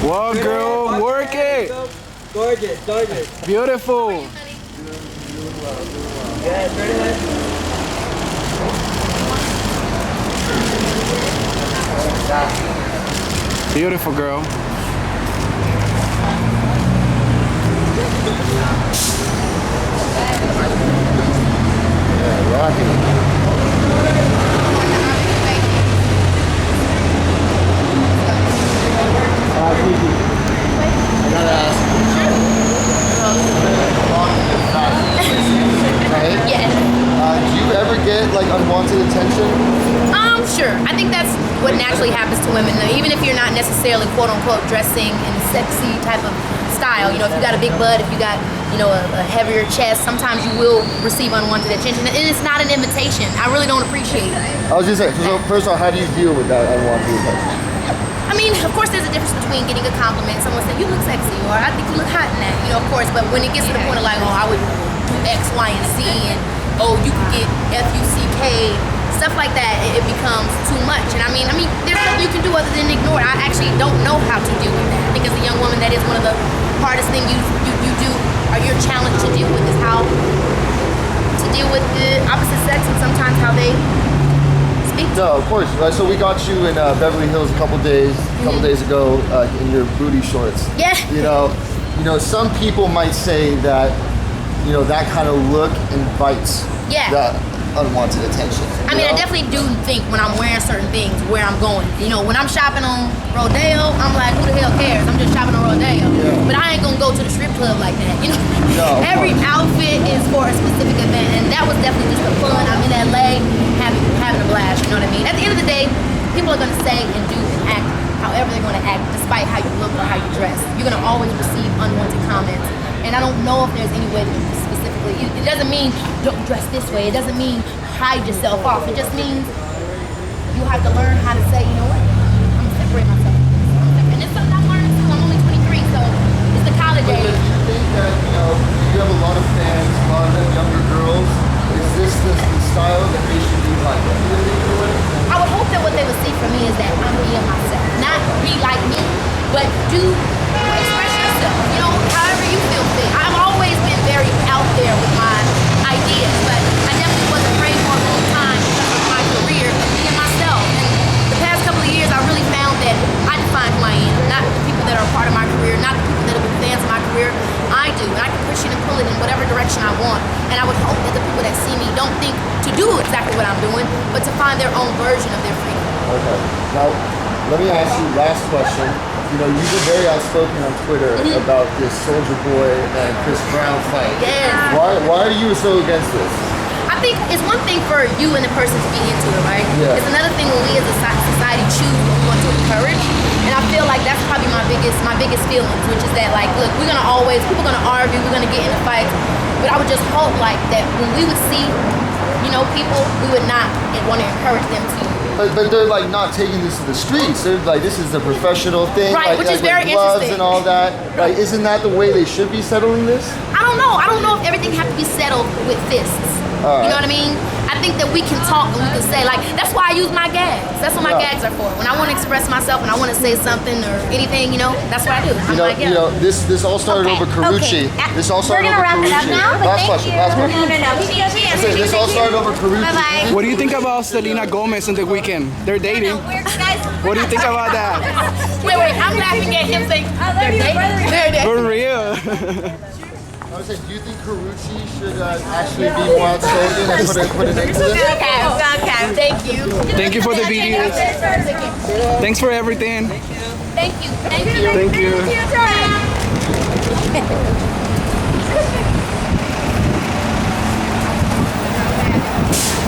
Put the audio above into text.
Well, girl, work it. Gorgeous, gorgeous. Beautiful. Yeah, very nice. Beautiful, girl. Yeah, rocking it. Keke, I gotta ask. Right? Yes. Do you ever get like unwanted attention? Sure. I think that's what naturally happens to women. Even if you're not necessarily quote unquote dressing in a sexy type of style, you know, if you got a big butt, if you got, you know, a heavier chest, sometimes you will receive unwanted attention. And it's not an invitation. I really don't appreciate it. I was just saying, so first of all, how do you deal with that unwanted attention? I mean, of course, there's a difference between getting a compliment, someone saying, you look sexy, or I think you look hot in that, you know, of course, but when it gets to the point of like, oh, I would do X, Y, and Z, and oh, you could get F-U-C-K, stuff like that, it becomes too much. And I mean, there's nothing you can do other than ignore it. I actually don't know how to deal with that. I think as a young woman, that is one of the hardest things you do, or your challenge to deal with, is how to deal with the opposite sex and sometimes how they speak. No, of course. So we got you in Beverly Hills a couple days ago in your booty shorts. Yeah. You know, some people might say that, you know, that kind of look invites that unwanted attention. I mean, I definitely do think when I'm wearing certain things where I'm going. You know, when I'm shopping on Rodeo, I'm like, who the hell cares? I'm just shopping on Rodeo. Yeah. But I ain't gonna go to the strip club like that. You know, No, every outfit is for a specific event, and that was definitely just for fun. I'm in LA having a blast. You know what I mean? At the end of the day, people are gonna say and do and act however they're gonna act, despite how you look or how you dress. You're gonna always receive unwanted comments, and I don't know if there's any way to specifically. It doesn't mean don't dress this way. It doesn't mean hide yourself off. It just means you have to learn how to say, you know what, I'm gonna separate myself. And it's something I'm learning too. I'm only 23, so it's the college But age. do you think that, you know, you have a lot of fans, a lot of them younger girls, is this the style that they should be like? I would hope that what they would see from me is that I'm being myself. Not be like me, but do express yourself, you know, however you feel fit. I've always been very out there with my ideas, but I definitely wasn't afraid for a long time because of my career of being myself. And the past couple of years, I really found that I define who I am, not the people that are a part of my career, not the people that have been fans of my career. I do, and I can push it and pull it in whatever direction I want. And I would hope that the people that see me don't think to do exactly what I'm doing, but to find their own version of their freedom. Okay. Now, let me ask you last question. You know, you've been very outspoken on Twitter about this Soulja Boy and Chris Brown fight. Yes. Why are you so against this? I think it's one thing for you and the person to be into it, right? Yeah. It's another thing when we as a society choose what we want to encourage. And I feel like that's probably my biggest feelings, which is that, like, look, people are gonna argue, we're gonna get into fights, but I would just hope like that when we would see, you know, people, we would not want to encourage them to. But they're like not taking this to the streets. They're like, this is a professional thing, Right, like, which is with very gloves interesting. and all that. Like, isn't that the way they should be settling this? I don't know if everything has to be settled with fists. You know what I mean? I think that we can talk and we can say, like, that's why I use my gags. That's what my gags are for. When I want to express myself and I want to say something or anything, you know, that's what I do. You know, this all started over Carucci. This all started over Carucci. Last question. No. This all started over Carucci. Bye-bye. What do you think about Selena Gomez and The Weeknd? They're dating. What do you think about that? Wait, I'm laughing at him saying, they're dating. For real. I was saying, do you think Carucci should actually be more outspoken and put an end to this? Okay. Thank you. Thank you for the videos. Thanks for everything. Thank you. Thank you.